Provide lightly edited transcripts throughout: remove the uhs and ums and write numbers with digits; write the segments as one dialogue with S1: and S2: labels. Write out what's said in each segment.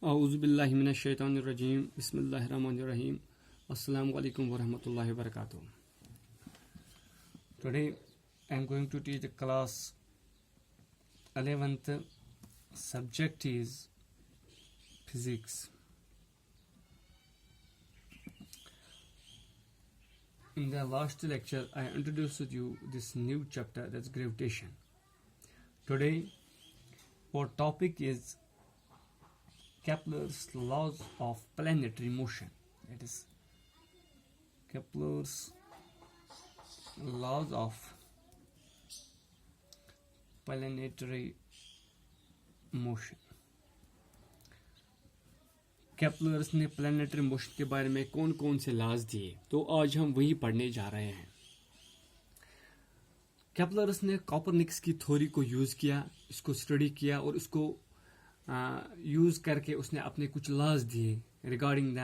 S1: औज़ुबिल्लाहि मिनश्शैतानिर्रजीम बिस्मिल्लाहिर्रहमानिर्रहीम अस्सलामु अलैकुम वरहमतुल्लाहि वबरकातुह. Today I am going to teach the class 11th. Subject is physics. In the last lecture I introduced you this new chapter, that's gravitation. Today our topic is Kepler's laws of planetary motion. That is Kepler's laws of planetary motion. Kepler's ने planetary motion के बारे में कौन कौन से laws दिए, तो आज हम वही पढ़ने जा रहे हैं. केपलर्स ने कॉपरनिकस की थ्योरी को यूज किया, इसको स्टडी किया और उसको यूज करके उसने अपने कुछ लॉज दिए रिगार्डिंग द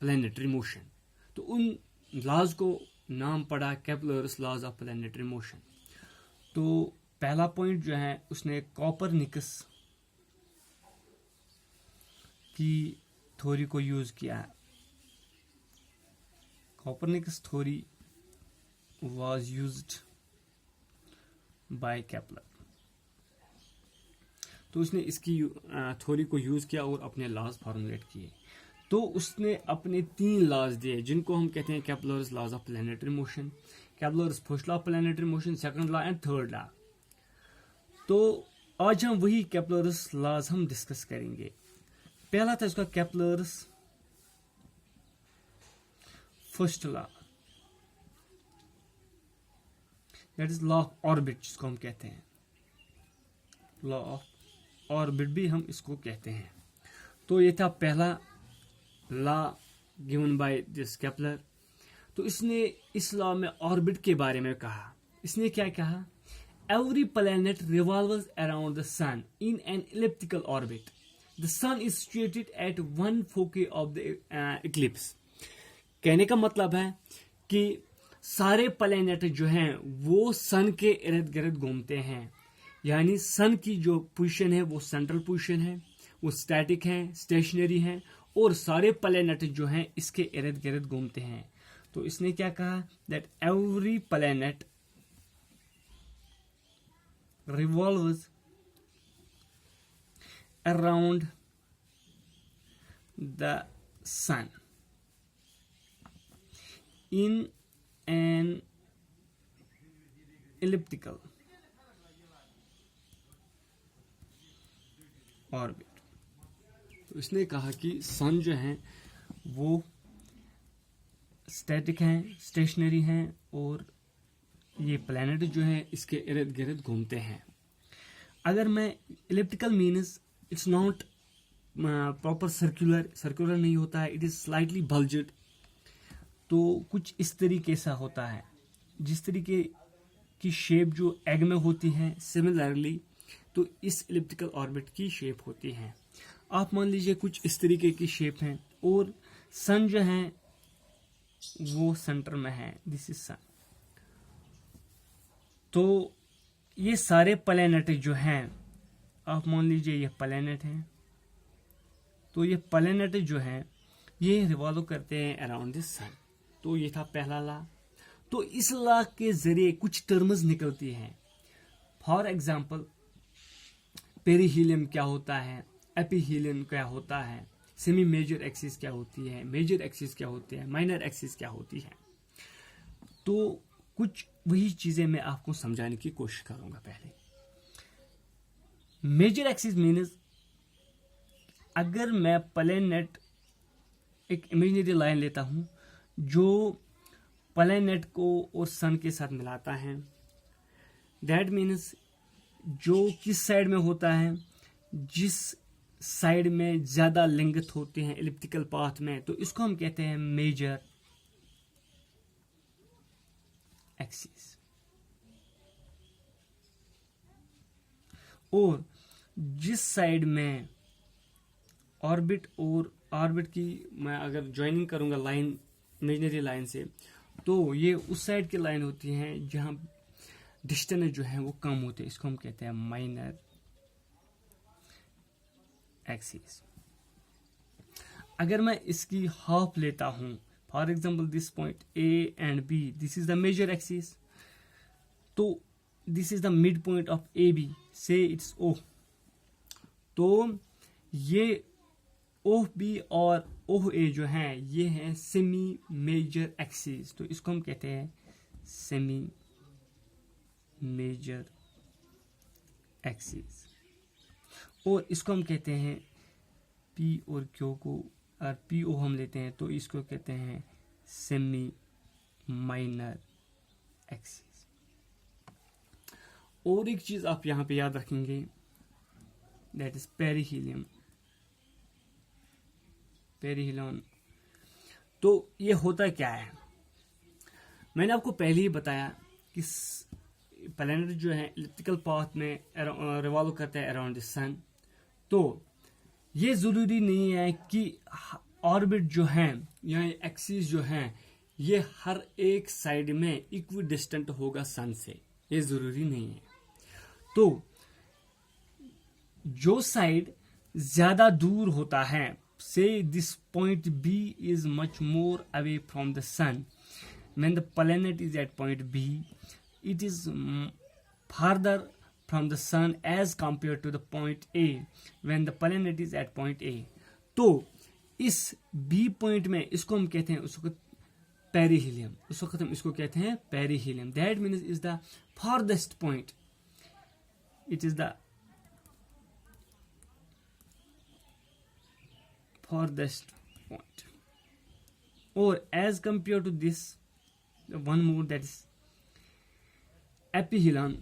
S1: प्लैनेटरी मोशन. तो उन लॉज को नाम पड़ा Kepler's laws of planetary motion. तो पहला पॉइंट जो है उसने कॉपरनिकस की थ्योरी को यूज किया. Copernicus theory was used by Kepler. तो उसने इसकी थ्योरी को यूज किया और अपने लॉज फॉर्मुलेट किए. तो उसने अपने 3 लॉज दिए जिनको हम कहते हैं Kepler's laws of planetary motion. Kepler's first law of planetary motion, second law and third law. तो आज हम वही केपलर्स लॉज हम डिस्कस करेंगे. पहला था इसका Kepler's first law, that is law of orbit जिसको हम कहते हैं. लॉ ऑफ ऑर्बिट भी हम इसको कहते हैं. तो ये था पहला law given by this Kepler. तो इसने इस लॉ में ऑर्बिट के बारे में कहा. इसने क्या कहा? Every planet revolves around the sun in an elliptical orbit. The sun is situated at one foci of the eclipse. कहने का मतलब है कि सारे प्लैनेट जो हैं वो सन के इर्द गिर्द घूमते हैं. यानी सन की जो पोजीशन है वो सेंट्रल पोजीशन है, वो स्टैटिक है, स्टेशनरी है, और सारे प्लैनेट जो हैं इसके इर्द गिर्द घूमते हैं. तो इसने क्या कहा? That every planet revolves around the sun in an elliptical orbit. तो इसने कहा कि सन जो है वो स्टैटिक हैं, स्टेशनरी हैं, और ये प्लैनेट जो है इसके इर्द गिर्द घूमते हैं. अगर मैं elliptical means it's not proper circular नहीं होता है, इट इज स्लाइटली बल्जड. तो कुछ इस तरीके सा होता है जिस तरीके की शेप जो एग में होती है, सिमिलरली तो इस इलिप्टिकल ऑर्बिट की शेप होती है. आप मान लीजिए कुछ इस तरीके की शेप है और सन जो है वो सेंटर में है. दिस इज सन. तो ये सारे प्लैनेट जो हैं, आप मान लीजिए ये प्लैनेट है, तो ये प्लैनेट जो है ये रिवॉल्व करते हैं अराउंड दिस सन. तो ये था पहला लॉ. तो इस लॉ के जरिए कुछ टर्म्स निकलती हैं. फॉर एग्जांपल पेरीहीलियम क्या होता है, एपीहीलियम क्या होता है, सेमी मेजर एक्सिस क्या होती है, मेजर एक्सिस क्या होती है, माइनर एक्सिस क्या होती है. तो कुछ वही चीजें मैं आपको समझाने की कोशिश करूंगा. पहले मेजर एक्सिस मीन्स अगर मैं प्लैनेट एक इमेजिनरी लाइन लेता हूं जो प्लैनेट को और सन के साथ मिलाता है, दैट मीन्स जो किस साइड में होता है, जिस साइड में ज्यादा लेंथ होती है इलिप्टिकल पाथ में, तो इसको हम कहते हैं मेजर एक्सिस. और जिस साइड में ऑर्बिट और ऑर्बिट की मैं अगर ज्वाइनिंग करूंगा लाइन इमेजिनरी लाइन से, तो ये उस साइड की लाइन होती है जहां डिस्टेंस जो है वो कम होते हैं. इसको हम कहते हैं माइनर एक्सिस. अगर मैं इसकी हाफ लेता हूं, for example this point A and B, this is the major axis, तो this is the mid point of A B, say it's O, तो ये ओ बी और ओ ए जो हैं ये हैं सेमी मेजर एक्सिस, तो इसको हम कहते हैं सेमी मेजर एक्सिस, और इसको हम कहते हैं पी और क्यू को, और पी ओ हम लेते हैं तो इसको कहते हैं सेमी माइनर एक्सिस। और एक चीज आप यहां पे याद रखेंगे, दैट इज पेरिहीलियम, पेरिहीलियम। तो ये होता क्या है, मैंने आपको पहले ही बताया कि प्लैनेट जो है इलिप्टिकल पाथ में रिवॉल्व करता है अराउंड द सन। तो ये जरूरी नहीं है कि ऑर्बिट जो है या एक्सिस जो है ये हर एक साइड में इक्वी डिस्टेंट होगा सन से, ये जरूरी नहीं है। तो जो साइड ज्यादा दूर होता है, say this point B is much more away from the sun, when the planet is at point B it is farther from the sun as compared to the point A when the planet is at point A। तो इस B point में इसको हम कहते हैं उस वक्त पेरिहीलियम, उस वक्त हम इसको कहते हैं perihelion, that means is the farthest point, it is the farthest point, or as compared to this one more, that is aphelion,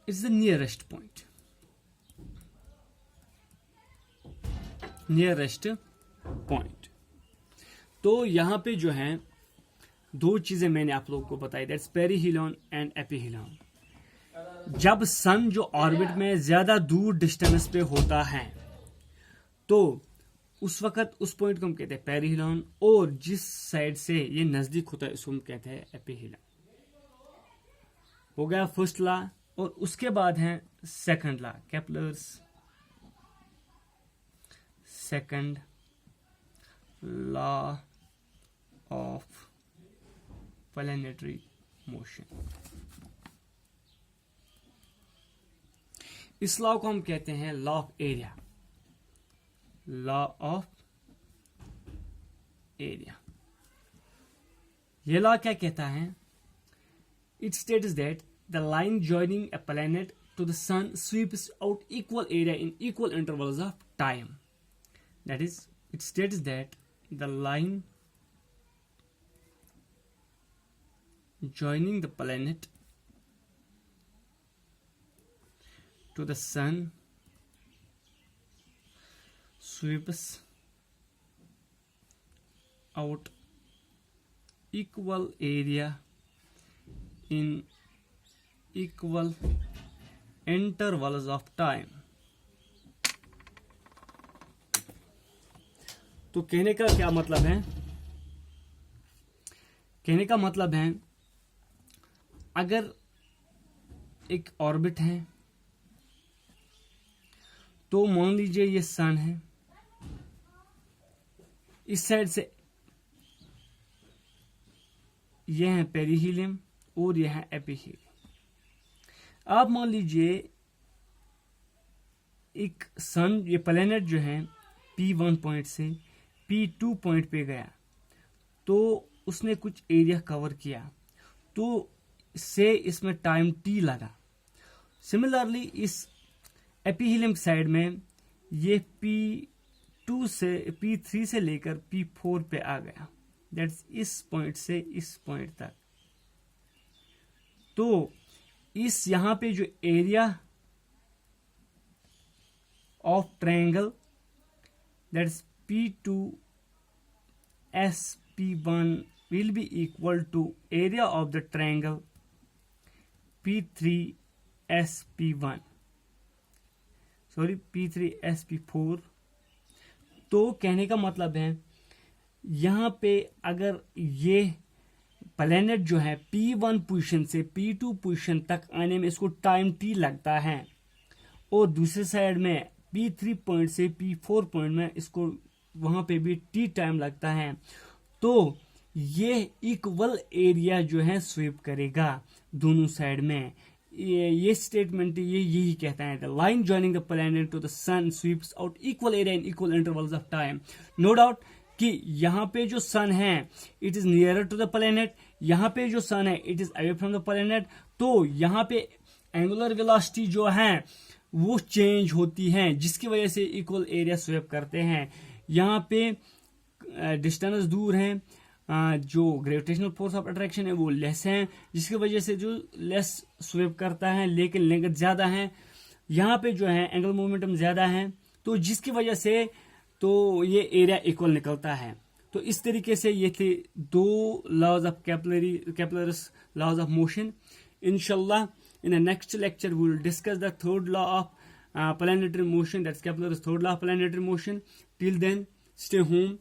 S1: it's the nearest point, nearest point। तो यहां पे जो है दो चीजें मैंने आप लोगों को बताई, दैट्स पेरिहीलियन एंड एपीहीलियन। जब सन जो ऑर्बिट में ज्यादा दूर डिस्टेंस पे होता है तो उस वक्त उस पॉइंट को हम कहते हैं पेरिहीलियन, और जिस साइड से ये नजदीक होता है उसको हम कहते हैं एपीहीलियन। हो गया फर्स्ट लॉ, और उसके बाद है second law, Kepler's second law of planetary motion. इस लॉ को हम कहते हैं law of area, law of area. ये लॉ क्या कहता है, it states that the line joining a planet to the sun sweeps out equal area in equal intervals of time, that is it states that the line joining the planet to the sun sweeps out equal area in equal intervals of time। तो कहने का क्या मतलब है, कहने का मतलब है अगर एक ऑर्बिट है तो मान लीजिए ये सन है, इस साइड से ये है पेरिहीलियम और यह है एपीहीलियम। आप मान लीजिए एक सन, ये प्लैनेट जो है P1 पॉइंट से P2 पॉइंट पे गया तो उसने कुछ एरिया कवर किया, तो से इसमें टाइम T लगा। सिमिलरली इस एपीहीलियम साइड में ये P2 से P3 से लेकर P4 पे आ गया, दैट्स इस पॉइंट से इस पॉइंट तक। तो इस यहां पे जो area of triangle that's P2 SP1 will be equal to area of the triangle P3 SP1, sorry P3 SP4। तो कहने का मतलब है यहां पे अगर ये प्लैनेट जो है P1 पोजीशन से P2 पोजीशन तक आने में इसको टाइम T लगता है, और दूसरे साइड में P3 पॉइंट से P4 पॉइंट में इसको वहां पे भी T टाइम लगता है, तो ये इक्वल एरिया जो है स्वीप करेगा दोनों साइड में। ये स्टेटमेंट ये यही कहता है, the line joining the planet to the sun sweeps out equal area in equal intervals of time. No doubt कि यहाँ पे जो सन है it is nearer to the planet, यहाँ पे जो सन है it is away from the planet, तो यहाँ पे एंगुलर वेलोसिटी जो है वो चेंज होती है, जिसकी वजह से इक्वल एरिया स्वेप करते हैं। यहाँ पे डिस्टेंस दूर है, जो ग्रेविटेशनल फोर्स ऑफ अट्रैक्शन है वो लेस है, जिसकी वजह से जो लेस स्वेप करता है, लेकिन लेंथ ज्यादा है। यहाँ पे जो है एंगल मोमेंटम ज्यादा है, तो जिसकी वजह से तो ये एरिया इक्वल निकलता है। तो इस तरीके से ये थे दो laws of Kepler's laws of motion. इंशाल्लाह in the next lecture we will discuss the third law of planetary motion, that's Kepler's third law of planetary motion. Till then, stay home,